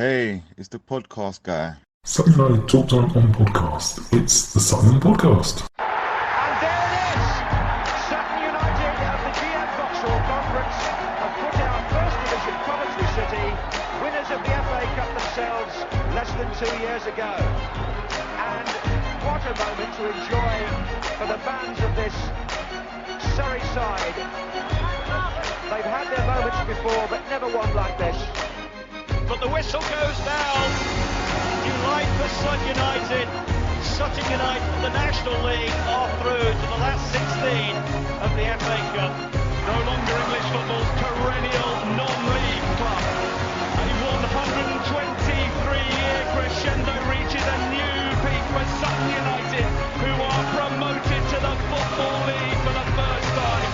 Hey, it's the podcast guy. Sutton United Talk Time on podcast. It's the Sutton Podcast. And there it is! Sutton United of the GM Vauxhall Conference have put out First Division Coventry City, winners of the FA Cup themselves less than 2 years ago. And what a moment to enjoy for the fans of this Surrey side. They've had their moments before, but never one like this. But the whistle goes now. Delight for Sutton United. Sutton United from the National League are through to the last 16 of the FA Cup. No longer English football's perennial non-league club. A 123-year crescendo reaches a new peak for Sutton United, who are promoted to the Football League for the first time.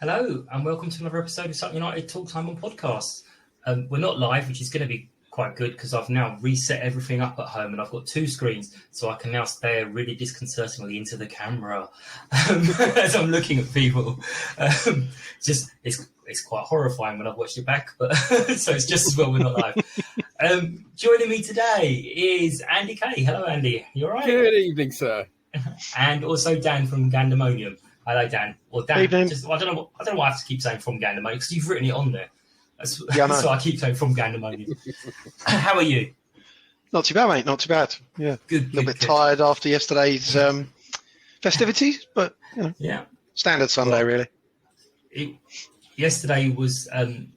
Hello and welcome to another episode of Sutton United Talk Time on podcast. We're not live, which is going to be quite good because I've now reset everything up at home and I've got two screens, so I can now stare really disconcertingly into the camera as I'm looking at people. It's quite horrifying when I've watched it back, but so it's just as well we're not live. Joining me today is Andy Kay. Hello, Andy. You all right? Good evening, sir. And also Dan from Gandemonium. Hello, Dan. Or Dan. Evening. I don't know why I have to keep saying from Gandemonium because you've written it on there. Yeah, I know. So I keep saying from Gandemonium. How are you? Not too bad, mate. Not too bad. Yeah, Good. a little bit tired after yesterday's festivities, but you know, Yeah. standard Sunday, really. Yesterday was. I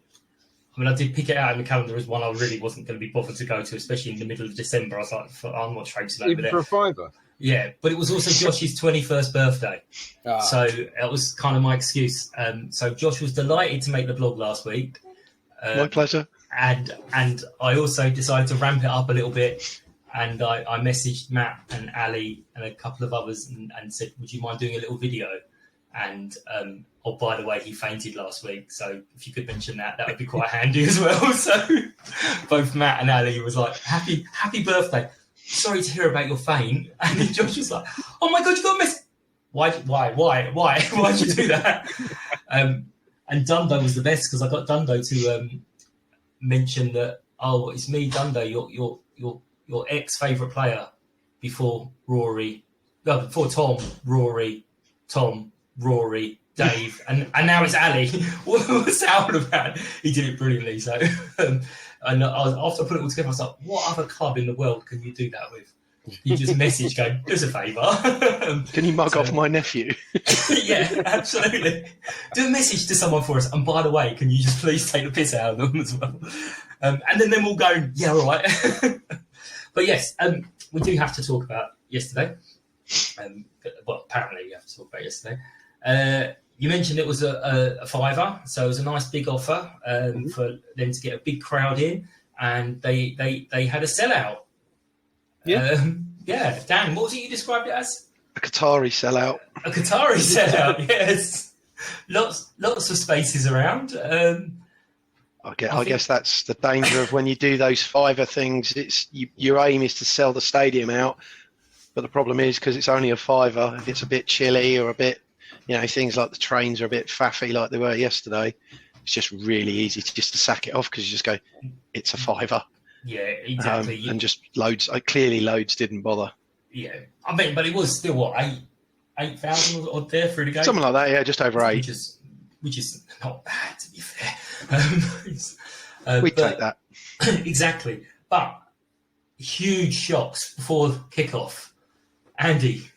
did pick it out in the calendar as one I really wasn't going to be bothered to go to, especially in the middle of December. I was like, I'm not traipsing over Even there. for a fiver. Yeah, but it was also Josh's 21st birthday. So it was kind of my excuse. So Josh was delighted to make the blog last week. My pleasure. And I also decided to ramp it up a little bit. And I messaged Matt and Ali and a couple of others and said, would you mind doing a little video? And, oh, by the way, he fainted last week. So if you could mention that would be quite handy as well. So both Matt and Ali was like, happy birthday. Sorry to hear about your faint. And then Josh was like, oh my God, you got a message. Why'd you do that? And Dundo was the best because I got Dundo to mention that, oh, it's me, Dundo, your ex-favourite player before Tom, Rory, Dave, and now it's Ali. What's that all about? He did it brilliantly. So, and after I put it all together, I was like, what other club in the world can you do that with? You just message going, there's a favour. Can you mug off my nephew? Yeah, absolutely. Do a message to someone for us. And by the way, can you just please take the piss out of them as well? And then them all going, yeah, all right. But yes, we do have to talk about yesterday. Well, apparently we have to talk about yesterday. You mentioned it was a fiver, so it was a nice big offer for them to get a big crowd in, and they had a sellout. Yeah. Yeah. Dan, what was it you described it as? A Qatari sellout. A Qatari sellout, yes. Lots of spaces around. I guess that's the danger of when you do those fiver things. It's your aim is to sell the stadium out, but the problem is because it's only a fiver. If it's a bit chilly or a bit, things like the trains are a bit faffy like they were yesterday, it's just really easy to sack it off because you just go, it's a fiver. Yeah, exactly. And just loads didn't bother. Yeah, I mean, but it was still what 8,000 odd there through the gate, something like that. Yeah, just over 8, which is not bad to be fair. We'd take that. Exactly, but huge shocks before kickoff. Andy,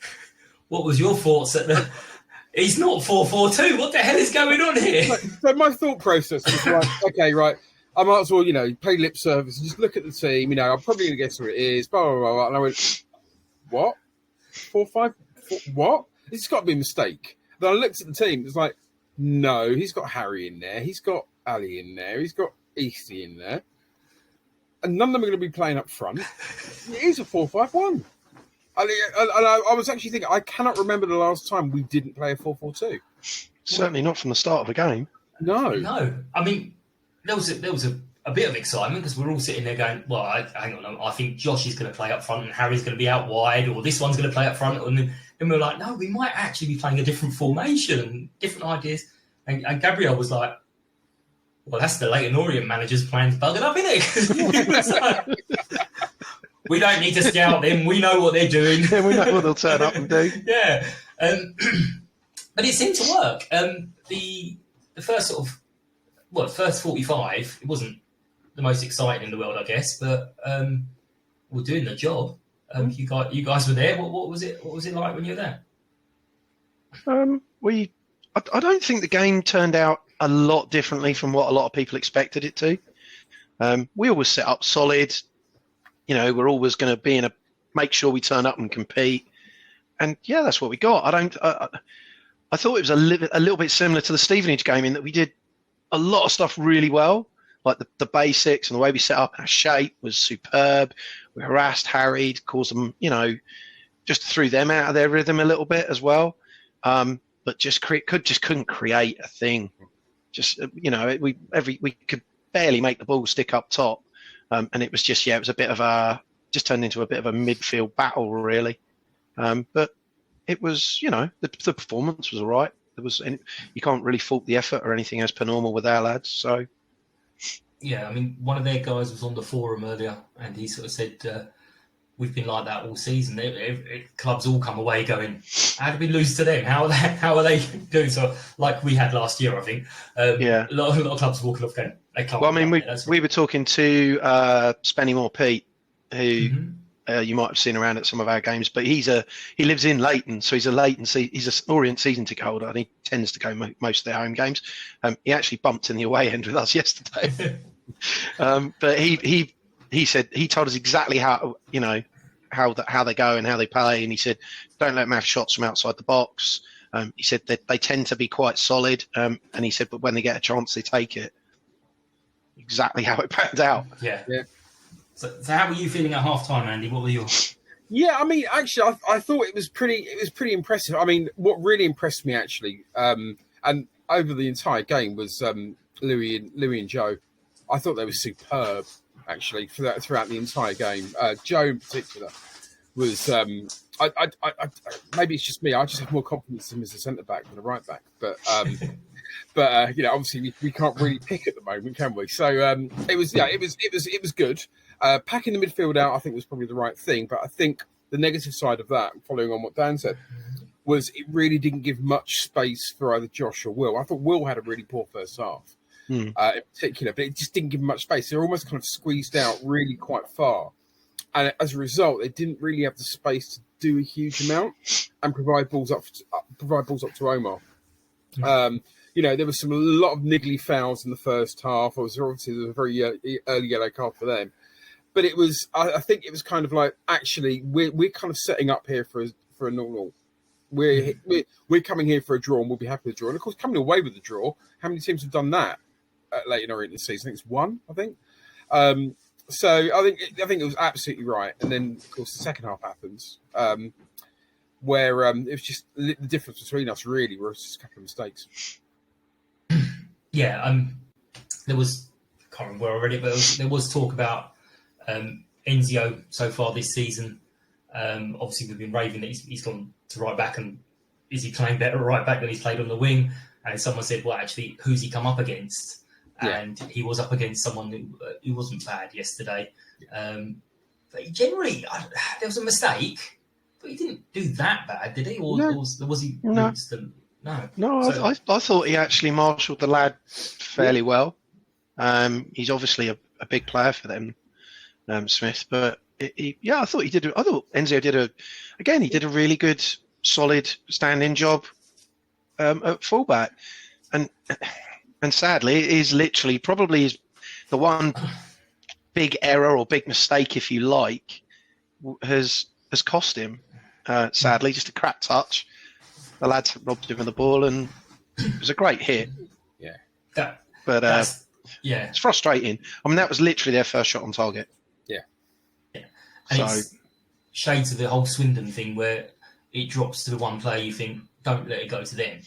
what was your thoughts at the? He's not 4-4-2. What the hell is going on here? So my thought process was like, okay, right. I might as well, pay lip service and just look at the team. I'm probably going to guess who it is. Blah, blah, blah. And I went, what? 4-5? What? It's got to be a mistake. Then I looked at the team. It's like, no, he's got Harry in there. He's got Ali in there. He's got Eastie in there. And none of them are going to be playing up front. It is a 4-5-1. I was actually thinking, I cannot remember the last time we didn't play a 4-4-2. Certainly not from the start of a game. No. I mean, there was a bit of excitement because we're all sitting there going, well, hang on, I think Josh is going to play up front and Harry's going to be out wide, or this one's going to play up front. And then we're like, no, we might actually be playing a different formation, different ideas. And Gabriel was like, Well, that's the Leyton Orient manager's plan to bug it up, isn't it? So, we don't need to scout them. We know what they're doing. Yeah, we know what they'll turn up and do. Yeah. But it seemed to work. The first first 45, it wasn't the most exciting in the world, I guess, but we're doing the job. You guys were there. What was it? What was it like when you were there? I don't think the game turned out a lot differently from what a lot of people expected it to. We always set up solid. We're always going to make sure we turn up and compete. And yeah, that's what we got. I thought it was a little bit similar to the Stevenage game in that we did a lot of stuff really well, like the basics and the way we set up. Our shape was superb. We harassed, harried, caused them, just threw them out of their rhythm a little bit as well. But just couldn't create a thing. We could barely make the ball stick up top. And it was it was a bit of just turned into a bit of a midfield battle, really. But it was, the performance was all right. You can't really fault the effort or anything as per normal with our lads. So, yeah, I mean, one of their guys was on the forum earlier, and he sort of said, "We've been like that all season. Clubs all come away going, how did we lose to them? How are they doing?" So, like we had last year, I think. A lot of clubs walking off going, they can't. Well, I mean, we were talking to Spenny Pete, who you might have seen around at some of our games, but he lives in Leyton, so he's an Orient season ticket holder, and he tends to go most of their home games. He actually bumped in the away end with us yesterday, but he said he told us exactly how they go and how they play, and he said don't let them have shots from outside the box. He said that they tend to be quite solid, and he said but when they get a chance they take it. Exactly how it panned out. Yeah. So how were you feeling at half time, Andy? What were your? Yeah, I mean, actually, I thought it was pretty impressive. I mean, what really impressed me actually, and over the entire game was Louis and Joe. I thought they were superb actually throughout the entire game. Joe in particular was. Maybe it's just me. I just have more confidence in him as a centre back than a right back, but. Obviously we can't really pick at the moment, can we? So it was good. Packing the midfield out, I think, was probably the right thing. But I think the negative side of that, following on what Dan said, was it really didn't give much space for either Josh or Will. I thought Will had a really poor first half, in particular, but it just didn't give him much space. They were almost kind of squeezed out really quite far, and as a result, they didn't really have the space to do a huge amount and provide balls up to Omar. There was a lot of niggly fouls in the first half. Obviously, there was a very early yellow card for them. But it was, I think it was kind of like, actually, we're kind of setting up here for a 0-0. We're coming here for a draw and we'll be happy with the draw. And of course, coming away with the draw, how many teams have done that at Leyton Orient this season? I think it's one, I think. So I think it was absolutely right. And then, of course, the second half happens, where it was just the difference between us really was just a couple of mistakes. Yeah, there was, I can't remember where already, but there was talk about Enzio so far this season. Obviously, we've been raving that he's gone to right back, and is he playing better at right back than he's played on the wing? And someone said, well, actually, who's he come up against? And he was up against someone who wasn't bad yesterday. But generally, there was a mistake, but he didn't do that bad, did he? Or was he? No. I thought he actually marshalled the lad fairly well. He's obviously a big player for them, Smith. But I thought he did. I thought Enzio did a really good, solid stand-in job at fullback, and sadly, it is literally probably the one big error or big mistake, if you like, has cost him. Sadly, just a crap touch. The lads robbed him of the ball, and it was a great hit. Yeah. It's frustrating. I mean, that was literally their first shot on target. Yeah. And it's shades of the whole Swindon thing where it drops to the one player you think, don't let it go to them.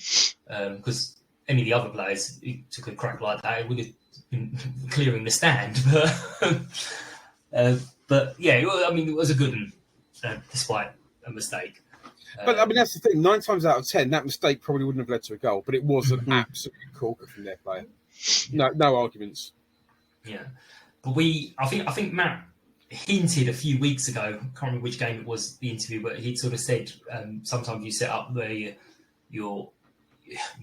Because any of the other players who took a crack like that, it would have been clearing the stand. But yeah, I mean, it was a good one, despite a mistake. But I mean, that's the thing. 9 times out of 10, that mistake probably wouldn't have led to a goal, but it was an absolute corker from their player. No arguments. Yeah, but I think Matt hinted a few weeks ago. I can't remember which game it was, the interview, but he'd sort of said sometimes you set up where you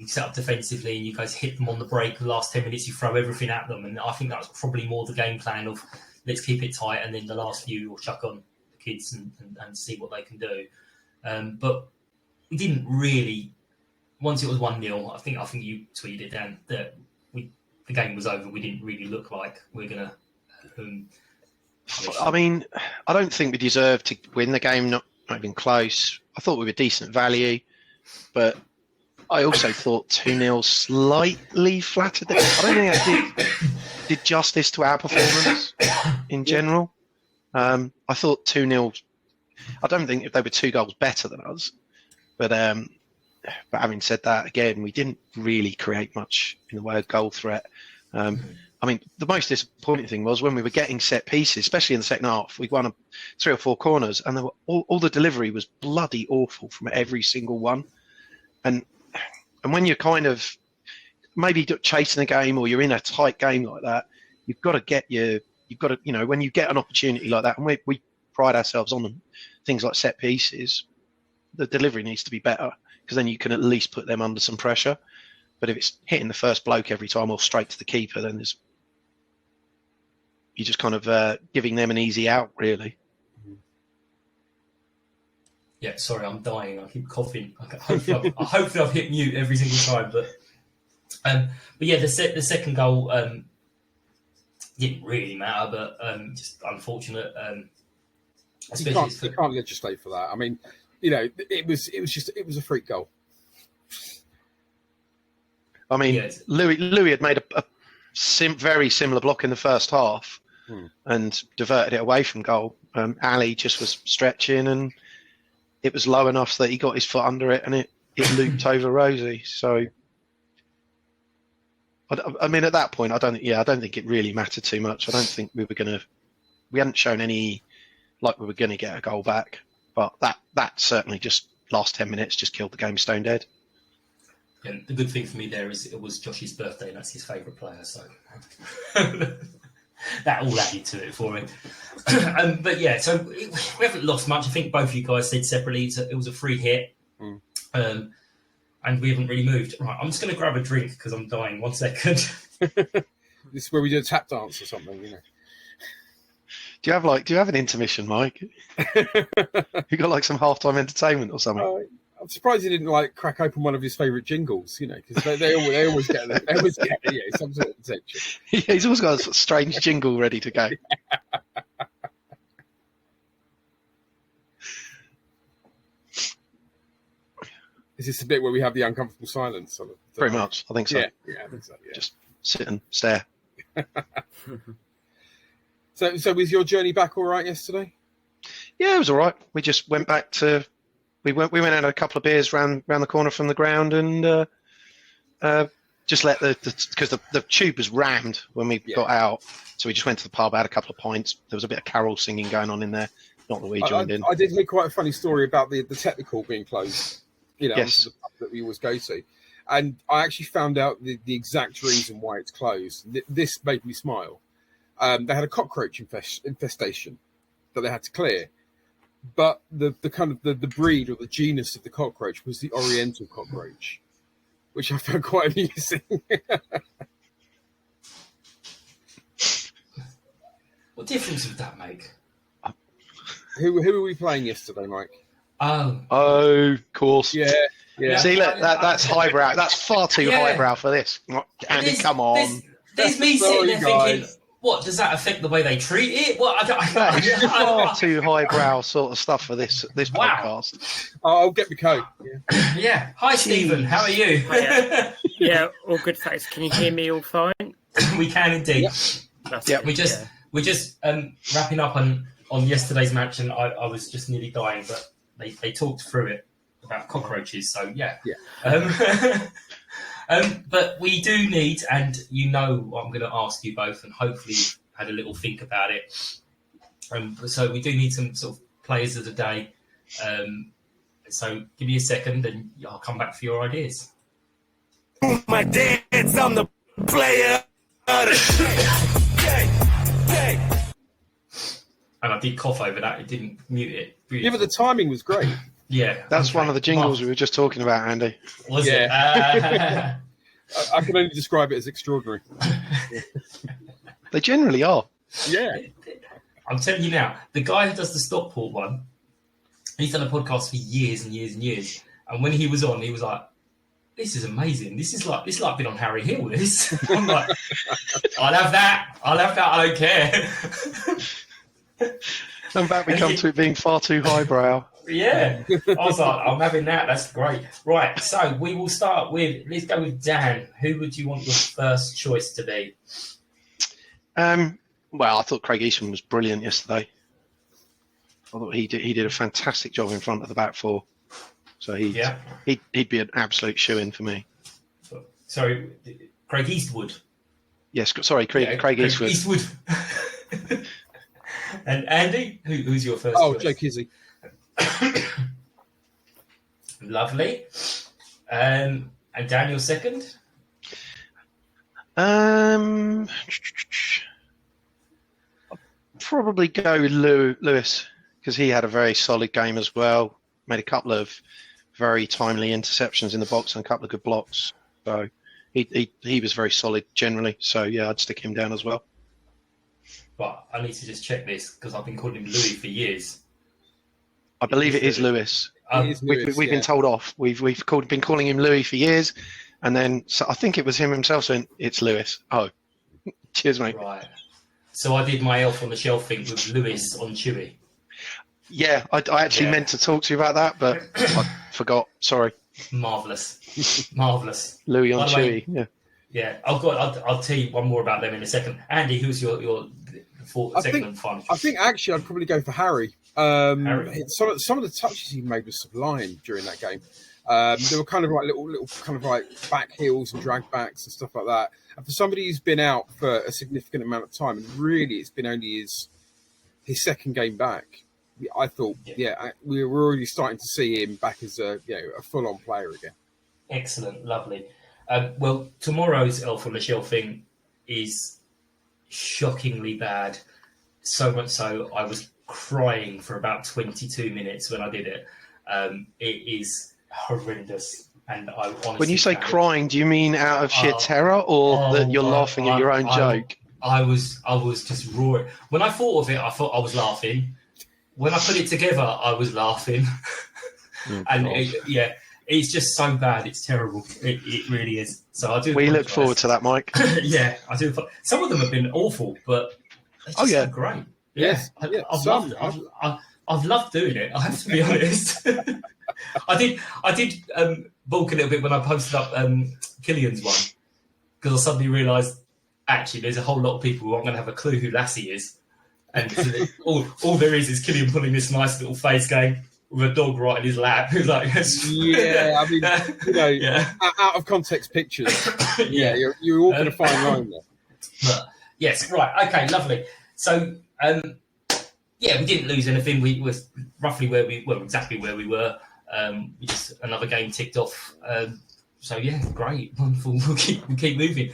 set up defensively and you guys hit them on the break. The last 10 minutes, you throw everything at them, and I think that was probably more the game plan of let's keep it tight, and then the last few we'll chuck on the kids and see what they can do. But we didn't really. Once it was 1-0, I think you tweeted it, Dan, that the game was over. We didn't really look like we're gonna. I mean, I don't think we deserved to win the game. Not even close. I thought we were decent value, but I also thought 2-0 slightly flattered it. I don't think that did justice to our performance in general. I thought 2-0. I don't think they were 2 goals better than us, but having said that, again, we didn't really create much in the way of goal threat. I mean, the most disappointing thing was when we were getting set pieces, especially in the second half. We won 3 or 4 corners, and all the delivery was bloody awful from every single one. And when you're kind of maybe chasing a game or you're in a tight game like that, you've got to, when you get an opportunity like that, and we pride ourselves on them, things like set pieces, the delivery needs to be better, because then you can at least put them under some pressure. But if it's hitting the first bloke every time or straight to the keeper, then you're just kind of giving them an easy out, really. Yeah, sorry, I'm dying. I keep coughing. Hopefully I've hit mute every single time. But yeah, the second goal didn't really matter, but just unfortunate. You can't legislate for that. I mean, it was a freak goal. I mean, yes. Louis had made a very similar block in the first half and diverted it away from goal. Ali just was stretching, and it was low enough that he got his foot under it, and it looped over Rosie. So, I mean, at that point, I don't think it really mattered too much. I don't think we hadn't shown any like we were going to get a goal back, but that certainly just last 10 minutes just killed the game stone dead. And the good thing for me there is it was Josh's birthday, and that's his favourite player, so that all added to it for him. But yeah, so we haven't lost much. I think both of you guys said separately it was a free hit, and we haven't really moved. Right, I'm just going to grab a drink because I'm dying. 1 second. This is where we do a tap dance or something, Do you have an intermission, Mike? You got some halftime entertainment or something? I'm surprised he didn't crack open one of his favourite jingles, because they always get some sort of attention. Yeah, he's always got a strange jingle ready to go. Is this the bit where we have the uncomfortable silence? Pretty much, I think so. Yeah, I think so. Yeah. Just sit and stare. So was your journey back all right yesterday? Yeah, it was all right. We just went back to. We went out and had a couple of beers round the corner from the ground, and just let because the tube was rammed when we got out, so we just went to the pub, had a couple of pints. There was a bit of carol singing going on in there. Not that we joined in. I did hear quite a funny story about the technical being closed. Yes. The pub that we always go to, and I actually found out the exact reason why it's closed. This made me smile. They had a cockroach infestation that they had to clear. But the kind of the breed or the genus of the cockroach was the Oriental cockroach, which I found quite amusing. What difference would that make? Who were we playing yesterday, Mike? Oh, of course. Yeah. See, look, that's highbrow. That's far too highbrow for this. Andy, come on. There's me sitting there thinking, what, does that affect the way they treat it? Well, far too highbrow sort of stuff for this podcast. I'll get the coat. Yeah. Hi, Stephen. How are you? Yeah, all good, thanks. Can you hear me all fine? We can indeed. Yep. We're just wrapping up on yesterday's match, and I was just nearly dying, but they talked through it about cockroaches. So yeah. But we do need, and I'm going to ask you both, and hopefully you've had a little think about it. So we do need some sort of players of the day. So give me a second, and I'll come back for your ideas. My dance, I'm the Player. And I did cough over that. It didn't mute it. Yeah, but the timing was great. Yeah. That's okay. one of the jingles we were just talking about, Andy. Was it? I can only describe it as extraordinary. They generally are. Yeah. I'm telling you now, the guy who does the Stockport one, he's done a podcast for years and years and years. And when he was on, he was like, "This is amazing. This is like being on Harry Hill." This. I'm like, I'll have that. I don't care. And back we come to it being far too highbrow. Yeah, I was like, I'm having that. That's great. Right, so we will start with. Let's go with Dan. Who would you want your first choice to be? Well, I thought Craig Eastman was brilliant yesterday. I thought he did a fantastic job in front of the back four. So he'd be an absolute shoe-in for me. Sorry, Craig Eastwood. Yes, sorry, Craig Eastwood. Eastwood. And Andy, who's your first? Oh, choice? Joe Kizzy. Lovely. And Dan, your second? I'll probably go with Lewis because he had a very solid game as well. Made a couple of very timely interceptions in the box and a couple of good blocks. So he was very solid generally. So yeah, I'd stick him down as well. But I need to just check this because I've been calling him Louis for years. I believe it is Lewis. We've been told off. We've been calling him Louis for years, and then I think it was him himself saying it's Lewis. Oh, cheers, mate. Right. So I did my Elf on the Shelf thing with Lewis on Chewy. Yeah, I actually meant to talk to you about that, but I forgot. Sorry. Marvelous. Louis on Chewy. Yeah. Yeah, I'll tell you one more about them in a second. Andy, who's your second and final? I think actually I'd probably go for Harry. Harry? Some of the touches he made was sublime during that game. There were kind of like little kind of like back heels and drag backs and stuff like that. And for somebody who's been out for a significant amount of time, and really it's been only his second game back, I thought, we were already starting to see him back as a full-on player again. Excellent, lovely. Well, tomorrow's Elf on the Shelf thing is shockingly bad. So much so, I was crying for about 22 minutes when I did it. It is horrendous. And I honestly, when you say crying, do you mean out of sheer terror or that you're laughing at your own joke? I was just roaring. When I thought of it, I thought I was laughing. When I put it together, I was laughing. It's just so bad. It's terrible. It really is. So I do. We look forward to that, Mike. Yeah, I do. Some of them have been awful, but they're just so great. Yes. I've loved doing it. I have to be honest. I did balk a little bit when I posted up Killian's one because I suddenly realised actually there's a whole lot of people who aren't going to have a clue who Lassie is, and all there is Killian putting this nice little face going with a dog right in his lap. Who's like, yeah, I mean, out of context pictures. You're all going to find wrong there. But yes, right, okay, lovely. So. We didn't lose anything. We were roughly exactly where we were. Just another game ticked off. Great, wonderful. We'll keep moving.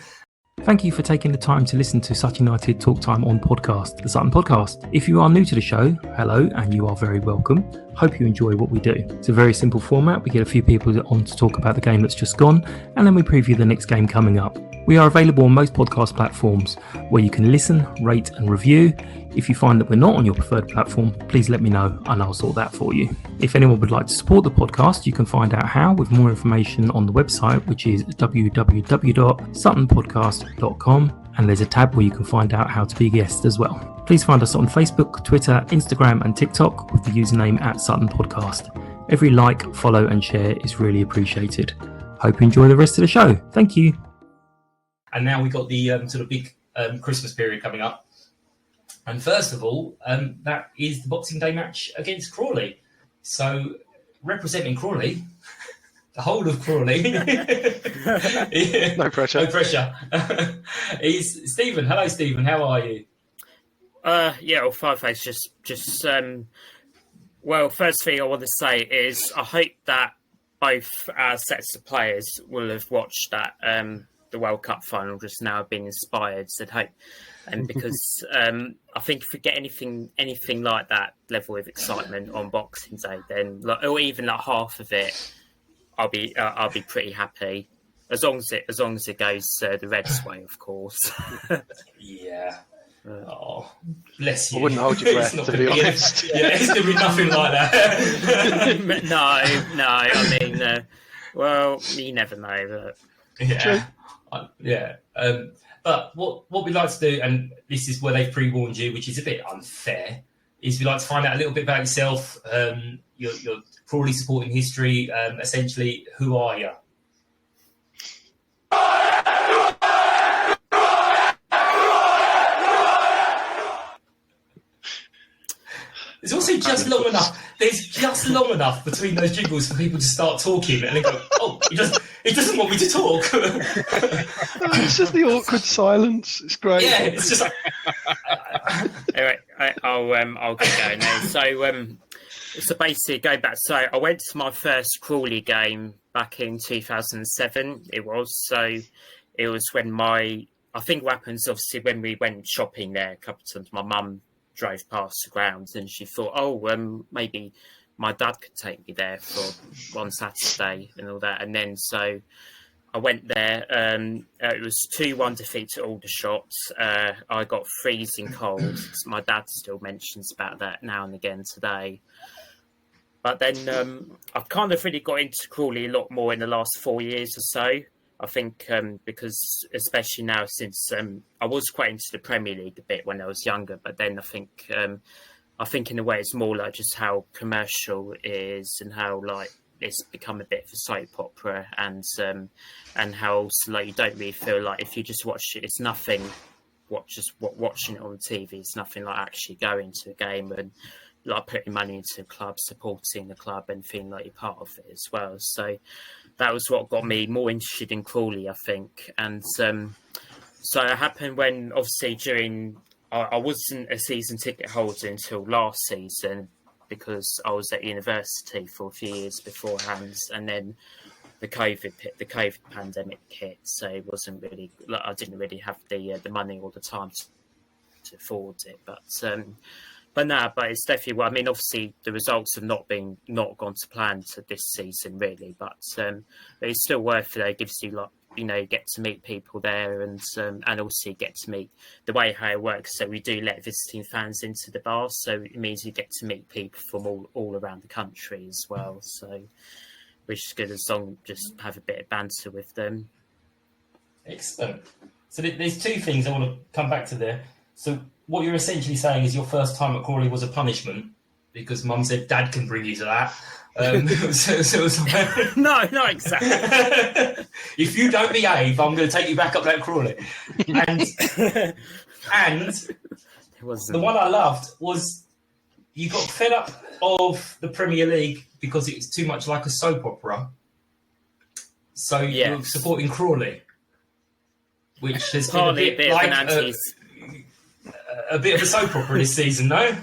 Thank you for taking the time to listen to Sutton United Talk Time on podcast, the Sutton Podcast. If you are new to the show, hello, and you are very welcome. Hope you enjoy what we do. It's a very simple format. We get a few people on to talk about the game that's just gone, and then we preview the next game coming up. We are available on most podcast platforms where you can listen, rate and review. If you find that we're not on your preferred platform, please let me know and I'll sort that for you. If anyone would like to support the podcast, you can find out how with more information on the website, which is www.suttonpodcast.com, and there's a tab where you can find out how to be a guest as well. Please find us on Facebook, Twitter, Instagram and TikTok with the username @SuttonPodcast. Every like, follow and share is really appreciated. Hope you enjoy the rest of the show. Thank you. And now we've got the sort of big Christmas period coming up. And first of all, that is the Boxing Day match against Crawley. So representing Crawley, the whole of Crawley. No pressure. No pressure. Is Stephen. Hello, Stephen. How are you? Fireface. First thing I want to say is I hope that both sets of players will have watched that the World Cup final just now have been inspired, said hope. And because I think if we get anything like that level of excitement on Boxing Day, then or even like half of it, I'll be pretty happy. As long as it goes the Reds' way, of course. Yeah. Oh, bless you. I wouldn't hold your breath, to be honest. Yeah, it's going to be nothing like that. No. I mean, well, you never know. But... Yeah. But what we like to do, and this is where they've pre-warned you, which is a bit unfair, is we like to find out a little bit about yourself, your Crawley supporting history. Essentially, who are you? There's also just long enough. There's just long enough between those jingles for people to start talking, and they go, "Oh, he doesn't want me to talk." It's just the awkward silence. It's great. Yeah, it's just like. Anyway, I'll get going now. So basically, going back. So I went to my first Crawley game back in 2007. It was when I think what happens obviously when we went shopping there a couple of times. My mum drove past the grounds and she thought, maybe my dad could take me there for one Saturday and all that. And then so I went there. It was 2-1 defeat to Aldershot. I got freezing cold. My dad still mentions about that now and again today. But then I've kind of really got into Crawley a lot more in the last 4 years or so. I think because especially now since I was quite into the Premier League a bit when I was younger, but then I think in a way it's more like just how commercial it is and how like it's become a bit of a soap opera and how also, like you don't really feel like if you just watch it, it's nothing. Watching it on TV, it's nothing like actually going to a game and like putting money into the club, supporting the club and feeling like you're part of it as well. So that was what got me more interested in Crawley, I think. And so it happened when obviously I wasn't a season ticket holder until last season because I was at university for a few years beforehand, and then the COVID pandemic hit, so it wasn't really like I didn't really have the money all the time to afford it, but it's definitely. Well, I mean, obviously the results have not gone to plan to this season, really. But it's still worth it. It gives you get to meet people there, and also get to meet the way how it works. So we do let visiting fans into the bar, so it means you get to meet people from all around the country as well. So which is good as long just have a bit of banter with them. Excellent. So there's two things I want to come back to there. So what you're essentially saying is your first time at Crawley was a punishment because Mum said Dad can bring you to that. No, not exactly. If you don't behave, I'm going to take you back up that Crawley. And the one I loved was you got fed up of the Premier League because it was too much like a soap opera. So you're supporting Crawley, which has partly been a bit like a bit of a soap opera this season, no?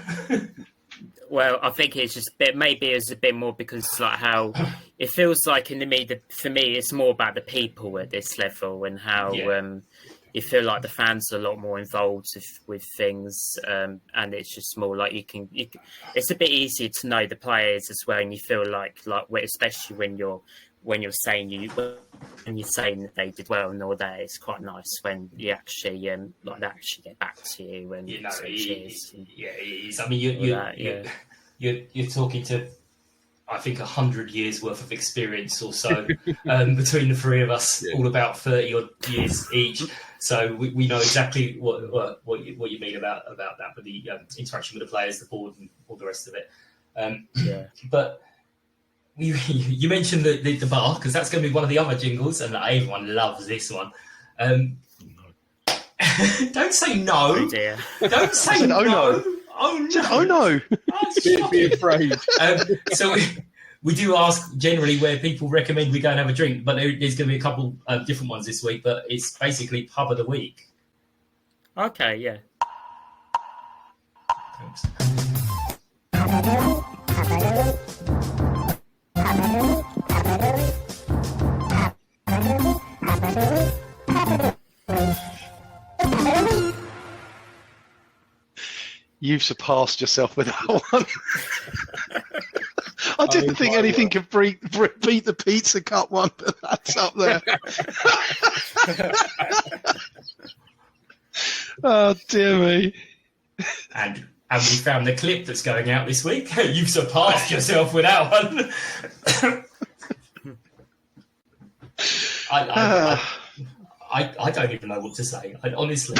Well, I think it's just maybe it's a bit more because like how it feels like in the media. For me, it's more about the people at this level and how you feel like the fans are a lot more involved with things, and it's just more like you can. It's a bit easier to know the players as well, and you feel like especially when you're saying that they did well and all that, it's quite nice when you actually they actually get back to you and cheers. It is. I mean, you're talking to, I think, 100 years worth of experience or so between the three of us, all about 30 odd years each. So we know exactly what you mean about that, with the interaction with the players, the board, and all the rest of it. But. You mentioned the bar because that's going to be one of the other jingles, and everyone loves this one. Don't say no. Oh dear. Don't say no. Oh no. Be afraid. So we do ask generally where people recommend we go and have a drink, but there's going to be a couple of different ones this week. But it's basically pub of the week. Okay. Yeah. Thanks. You've surpassed yourself with that one. I didn't think anything could beat the Pizza Cup one, but that's up there. Oh, dear me. And we found the clip that's going out this week. You've surpassed yourself with that one. I don't even know what to say. Honestly,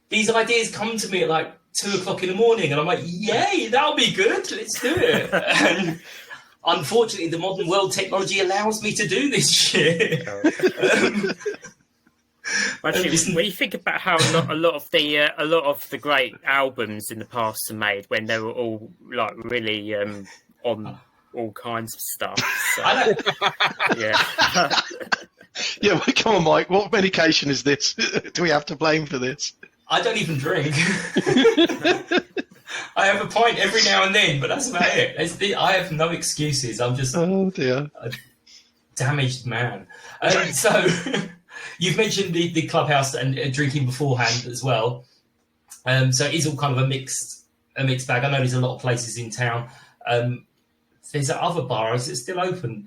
these ideas come to me at like 2:00 in the morning, and I'm like, "Yay, that'll be good. Let's do it." And unfortunately, the modern world technology allows me to do this shit. Actually, when you think about how a lot of the great albums in the past are made, when they were all like really on all kinds of stuff. So, yeah. Yeah, well, come on, Mike. What medication is this? Do we have to blame for this? I don't even drink. I have a pint every now and then, but that's about it. I have no excuses. I'm just oh dear, a damaged man. So you've mentioned the clubhouse and drinking beforehand as well. So it is all kind of a mixed bag. I know there's a lot of places in town. There's other bar. Is it still open?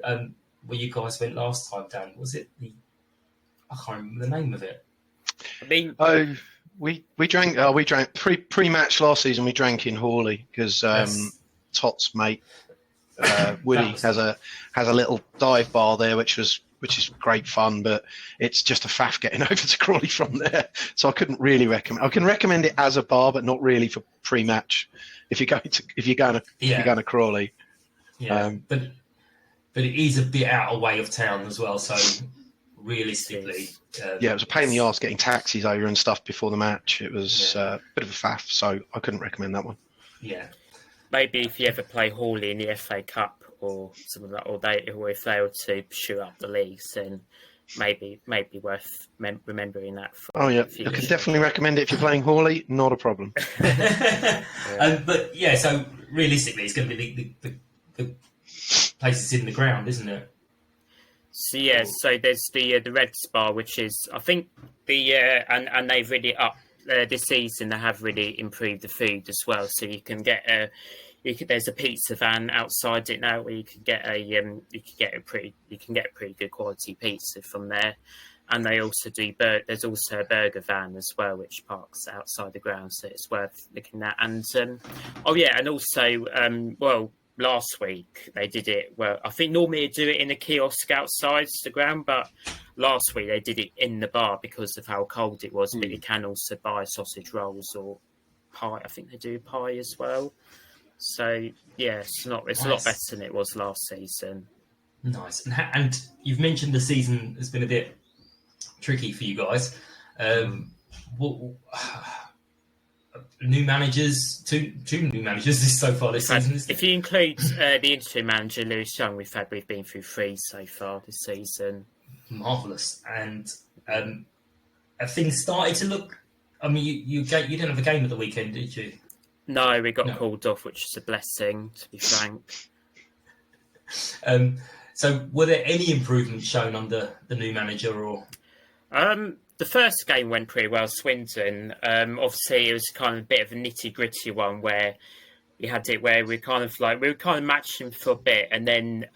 Where you guys went last time, Dan? Was it I can't remember the name of it. I mean, we drank pre-match last season. We drank in Hawley because Tot's mate Woody has a little dive bar there, which is great fun, but it's just a faff getting over to Crawley from there. So I couldn't really recommend. I can recommend it as a bar, but not really for pre-match. If you're going to Crawley. Yeah, but it is a bit out of way of town as well. So realistically, it was a pain in the arse getting taxis over and stuff before the match. It was a bit of a faff, so I couldn't recommend that one. Yeah, maybe if you ever play Hawley in the FA Cup or something like that, or if they were to shoot up the leagues, then maybe worth remembering that. Oh yeah, I can definitely recommend it if you're playing Hawley. Not a problem. But yeah, so realistically, it's going to be the places in the ground, isn't it? So yeah, so there's the Reds bar, which is I think and they've really up this season. They have really improved the food as well. So you can get there's a pizza van outside it now where you can get a pretty good quality pizza from there. And they also do there's also a burger van as well, which parks outside the ground, so it's worth looking at. And and also last week they did it. Well, I think normally they do it in a kiosk outside the ground, but last week they did it in the bar because of how cold it was. But you can also buy sausage rolls or pie. I think they do pie as well. So yeah, it's a lot better than it was last season. Nice. And you've mentioned the season has been a bit tricky for you guys. New managers, two new managers so far this season. If you include the interim manager Lewis Young, we've been through 3 so far this season. Marvellous. And have things started to look? I mean, you didn't have a game at the weekend, did you? No, we got called off, which is a blessing, to be frank. So, were there any improvements shown under the new manager, or? The first game went pretty well, Swindon. Obviously, it was kind of a bit of a nitty-gritty one where we had it where we were kind of matching for a bit, and then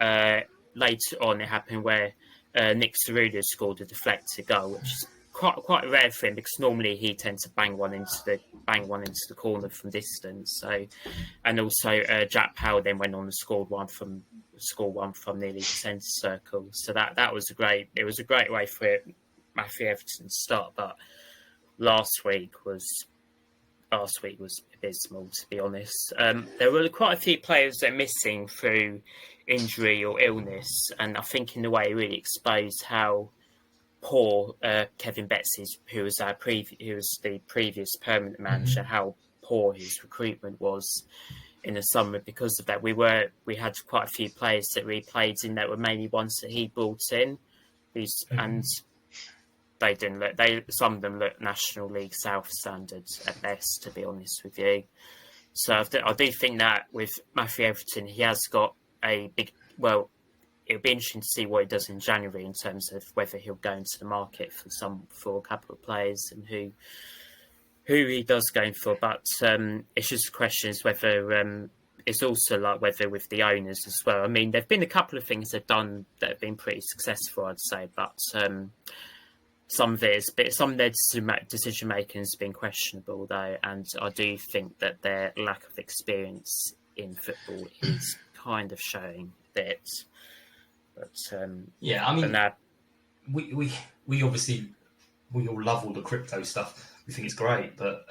later on it happened where Nick Cerullo scored a deflected goal, which is quite a rare for him because normally he tends to bang one into the corner from distance. So, and also Jack Powell then went on and scored one from nearly the centre circle. So that was a great way for Matthew Everton to start. But last week was abysmal, to be honest. There were quite a few players that are missing through injury or illness, and I think in a way it really exposed how poor Kevin Betts is, who was the previous permanent manager, how poor his recruitment was in the summer. Because of that, we had quite a few players that we played in that were mainly ones that he brought in, and they didn't look. Some of them look National League South standards at best, to be honest with you. So I do think that with Matthew Everton, he has got a big. Well, it'll be interesting to see what he does in January in terms of whether he'll go into the market for a couple of players and who he does going for, but it's just a question is whether it's also like whether with the owners as well. I mean, there've been a couple of things they've done that have been pretty successful, I'd say, but some of their decision making has been questionable though, and I do think that their lack of experience in football is kind of showing that. But yeah, I mean, we obviously we all love all the crypto stuff. We think it's great, but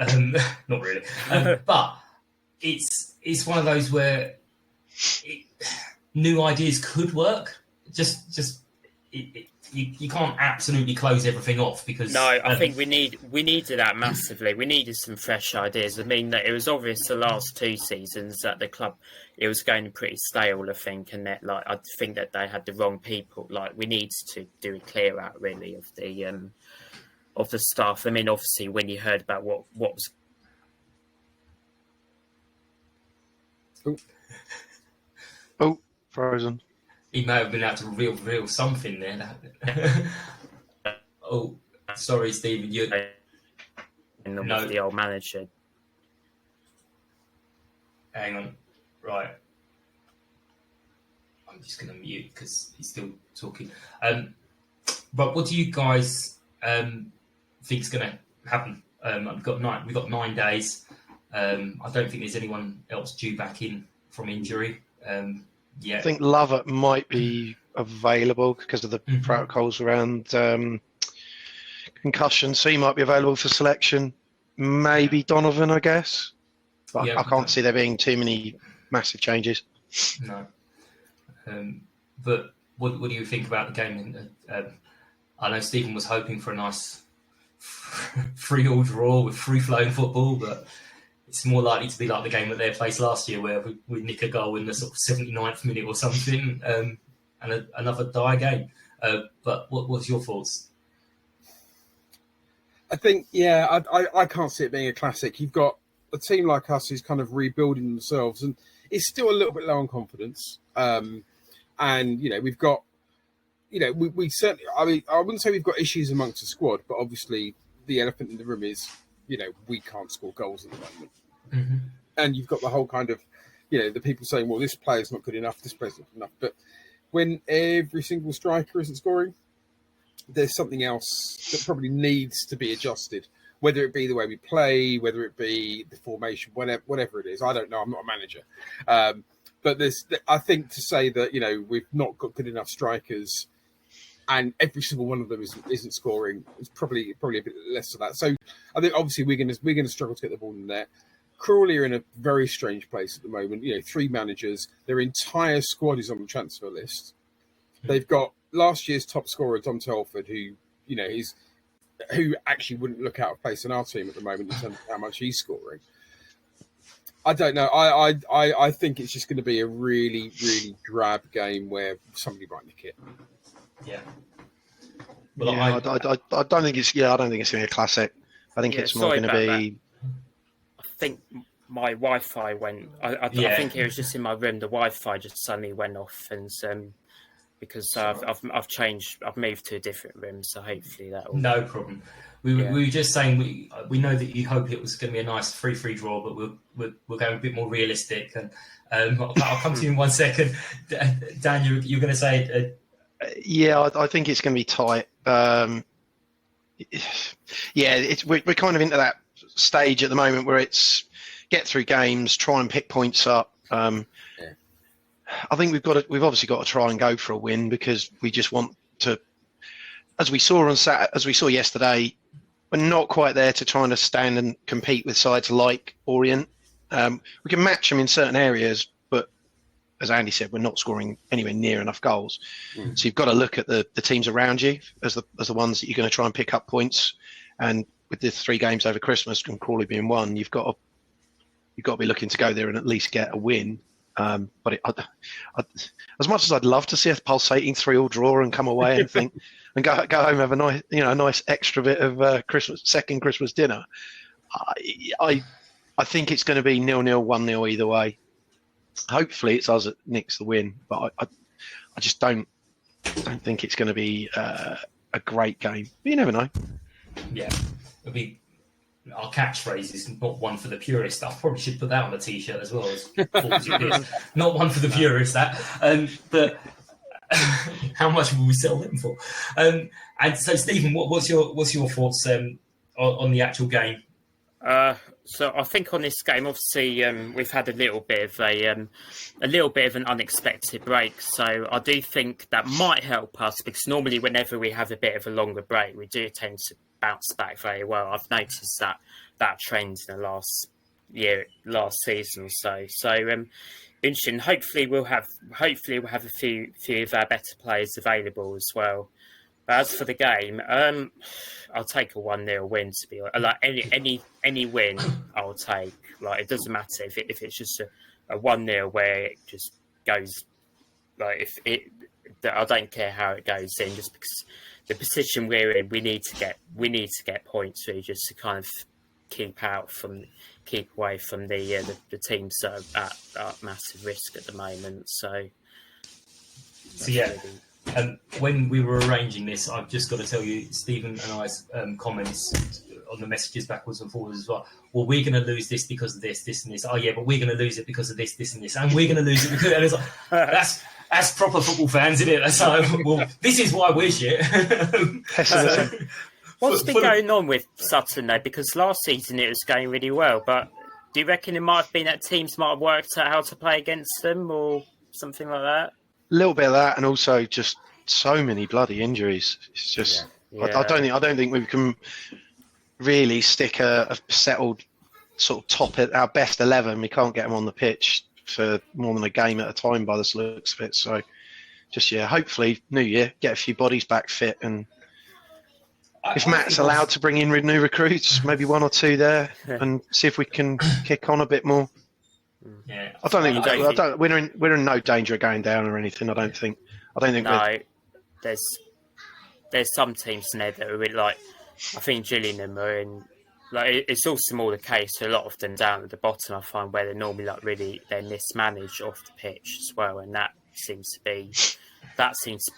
not really. But it's one of those where new ideas could work. You can't absolutely close everything off because no, I think we needed that massively. We needed some fresh ideas. I mean, that it was obvious the last 2 seasons that the club it was going pretty stale. I think, and that I think that they had the wrong people. We needed to do a clear out really of the staff. I mean, obviously, when you heard about what was. Oh, frozen. He may have been able to reveal something there. Oh, sorry, Stephen. You no, the old manager. Hang on. Right. I'm just going to mute because he's still talking. But what do you guys think is going to happen? We've got 9 days. I don't think there's anyone else due back in from injury. Yeah, I think Lovett might be available because of the protocols around concussion, so he might be available for selection. Maybe Donovan, I guess. But I can't see there being too many massive changes. No. But what do you think about the game? I know Stephen was hoping for a nice 3-3 draw with free-flowing football, but it's more likely to be like the game at their place last year where we nick a goal in the sort of 79th minute or something and another die game. But what's your thoughts? I think, I can't see it being a classic. You've got a team like us who's kind of rebuilding themselves and it's still a little bit low on confidence. And, we've got, we certainly, I mean, I wouldn't say we've got issues amongst the squad, but obviously the elephant in the room is, we can't score goals at the moment. Mm-hmm. And you've got the whole kind of, the people saying, well, this player's not good enough, this player's not good enough. But when every single striker isn't scoring, there's something else that probably needs to be adjusted, whether it be the way we play, whether it be the formation, whatever it is. I don't know. I'm not a manager. But I think to say that, we've not got good enough strikers and every single one of them isn't scoring, it's probably a bit less of that. So I think obviously we're going to struggle to get the ball in there. Crawley are in a very strange place at the moment. 3 managers, their entire squad is on the transfer list. They've got last year's top scorer, Dom Telford, who actually wouldn't look out of place in our team at the moment in terms of how much he's scoring. I don't know. I think it's just going to be a really, really drab game where somebody might nick it. Yeah. Well, I don't think it's going to be a classic. I think it's more going to be. I think my Wi-Fi went. I think it was just in my room. The Wi-Fi just suddenly went off, and because I've moved to a different room, so hopefully that will. No problem. We were just saying we know that you hope it was going to be a nice 3-3 draw, but we're going a bit more realistic. And I'll come to you in 1 second. Dan, you're going to say. I think it's going to be tight. We're kind of into that stage at the moment where it's get through games, try and pick points up. I think we've obviously got to try and go for a win because we just want to, as we saw yesterday, we're not quite there to trying to stand and compete with sides like Orient. We can match them in certain areas, but as Andy said, we're not scoring anywhere near enough goals. So you've got to look at the teams around you as the ones that you're going to try and pick up points. And with the 3 games over Christmas and Crawley being one, you've got to be looking to go there and at least get a win. But as much as I'd love to see a pulsating 3-3 draw and come away and think and go home and have a nice extra bit of second Christmas dinner, I think it's going to be 0-0, 1-0 either way. Hopefully it's us that nicks the win, but I just don't think it's going to be a great game. But you never know. Yeah, it'll be our catchphrase is not one for the purist. I probably should put that on a t-shirt as well. As not one for the purist. That, but how much will we sell them for? And so, Stephen, what's your thoughts on the actual game? So I think on this game, obviously, we've had a little bit of an unexpected break. So I do think that might help us, because normally whenever we have a bit of a longer break, we do tend to bounce back very well. I've noticed that trend in the last season or so. So interesting. Hopefully we'll have a few of our better players available as well. But as for the game, I'll take a 1-0 win. To be honest, like any win, I'll take. Like, it doesn't matter if it's just a 1-0 where it just goes. Like, I don't care how it goes in, just because the position we're in, we need to get points really, just to kind of keep away from the teams that are at massive risk at the moment. So yeah. When we were arranging this, I've just got to tell you, Stephen and I's comments on the messages backwards and forwards as well. Well, we're going to lose this because of this, and this. Oh, yeah, but we're going to lose it because of this, and this. And we're going to lose it because... And it's like, that's proper football fans, isn't it? That's like, well, this is why we're shit. What's been going on with Sutton, though? Because last season it was going really well, but do you reckon it might have been that teams might have worked out how to play against them or something like that? A little bit of that, and also just so many bloody injuries. It's just I don't think we can really stick a settled sort of top at our best 11. We can't get them on the pitch for more than a game at a time by the looks of it. So just hopefully New Year, get a few bodies back fit, and if Matt's allowed to bring in new recruits, maybe 1 or 2 there, and see if we can kick on a bit more. Yeah, I don't think we're in no danger of going down or anything. I don't think. No, there's some teams in there that are really, like, I think Gillingham are in. Like, it's also more the case. A lot of them down at the bottom, I find, where they're normally they're mismanaged off the pitch as well, and that seems to be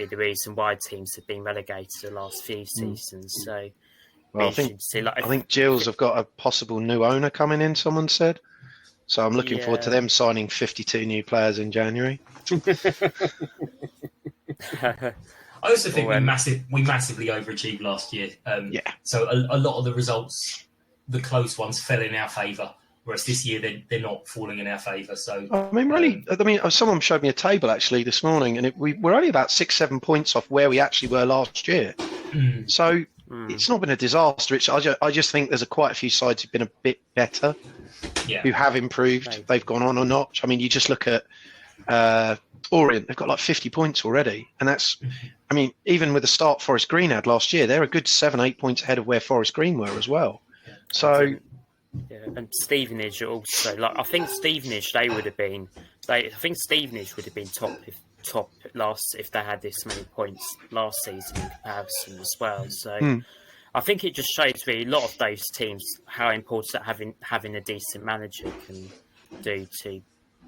the reason why teams have been relegated the last few seasons. So, well, I think Gills have got a possible new owner coming in. Someone said. So I'm looking forward to them signing 52 new players in January. I also think we massively overachieved last year. So a lot of the results, the close ones, fell in our favour, whereas this year they're not falling in our favour. So someone showed me a table actually this morning, and we're only about 6-7 points off where we actually were last year. So it's not been a disaster. I just think there's quite a few sides who've been a bit better. Yeah. Who have improved. Maybe. They've gone on a notch. I mean, you just look at Orient. They've got like 50 points already. And that's, I mean, even with the start Forest Green had last year, they're a good 7-8 points ahead of where Forest Green were as well. Yeah. So... Yeah, and Stevenage also. Like, I think Stevenage would have been top last if they had this many points last season in comparison as well. So... I think it just shows really a lot of those teams how important having a decent manager can do to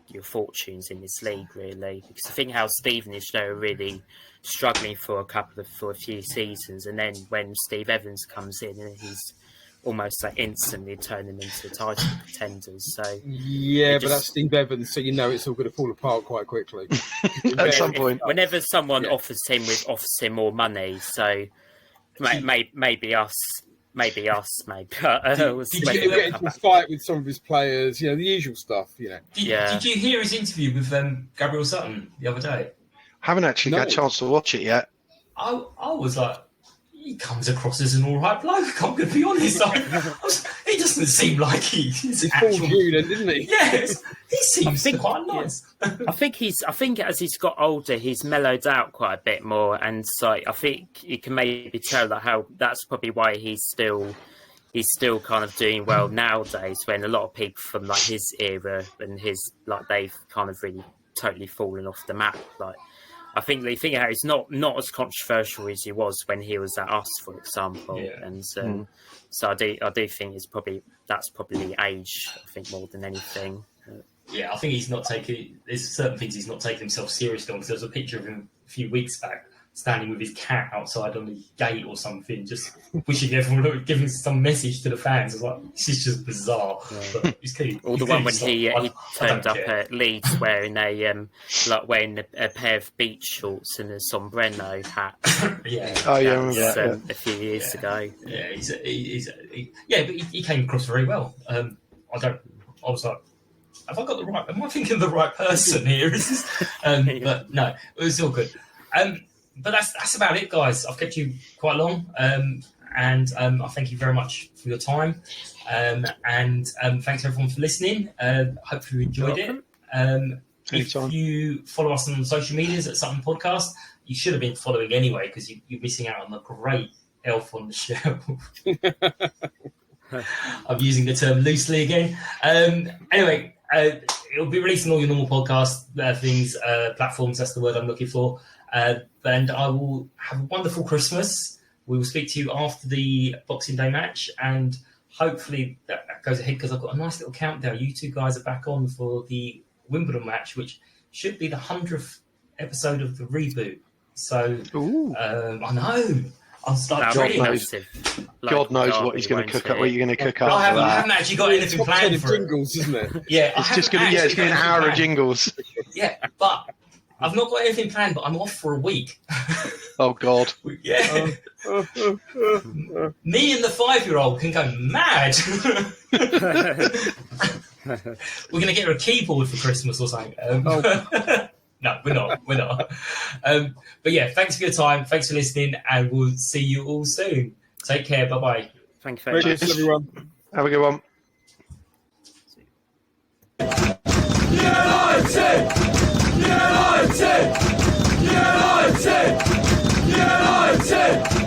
your fortunes in this league, really. Because I think how Stevenage, they were really struggling for a few seasons, and then when Steve Evans comes in, he's almost like instantly turn them into title contenders. So but that's Steve Evans, so it's all going to fall apart quite quickly. At some point, whenever someone offers him more money, so. Maybe us. Did you get into a fight with some of his players? The usual stuff. Did you hear his interview with Gabriel Sutton the other day? Haven't actually got a chance to watch it yet. I was like, he comes across as an all right bloke. I'm going to be honest. He doesn't seem like he's actual. Didn't he? Yes, he seems quite nice. I think as he's got older, he's mellowed out quite a bit more, and so I think you can maybe tell that how that's probably why he's still kind of doing well nowadays. When a lot of people from like his era and they've kind of really totally fallen off the map. Like, I think the thing is not as controversial as he was when he was at us, for example. Yeah. And so I do think that's probably age. I think more than anything. Yeah, I think there's certain things he's not taking himself seriously on. Because there was a picture of him a few weeks back standing with his cat outside on the gate or something, just wishing everyone, giving some message to the fans. I was like, this is just bizarre. But he's clearly, Or the one when he turned up at Leeds wearing a pair of beach shorts and a sombrero hat. Yeah. Oh yeah, I That was, remember that, a few years ago. Yeah, but he came across very well. I was like, have I got the right? Am I thinking of the right person here? But no, it was all good. But that's about it, guys. I've kept you quite long, and I thank you very much for your time, and thanks everyone for listening. Hopefully you enjoyed it. If you follow us on social medias at Sutton Podcast, you should have been following anyway because you're missing out on the great elf on the shelf. I'm using the term loosely again. Anyway, it'll be released on all your normal podcast things, platforms. That's the word I'm looking for. And I will have a wonderful Christmas. We will speak to you after the Boxing Day match, and hopefully that goes ahead because I've got a nice little countdown. You two guys are back on for the Wimbledon match, which should be the 100th episode of the reboot. So I know. I'm starting God knows what he's going to cook up. What you're going to cook up? I haven't actually got anything planned for jingles, isn't it? Yeah, it's just going to be an hour of jingles. Yeah, but I've not got anything planned. But I'm off for a week. Oh God! Yeah. Me and the 5-year-old can go mad. We're going to get her a keyboard for Christmas or something. No, we're not. But yeah, thanks for your time. Thanks for listening, and we'll see you all soon. Take care. Bye-bye. Thank you very much. Cheers, everyone. Have a good one. United!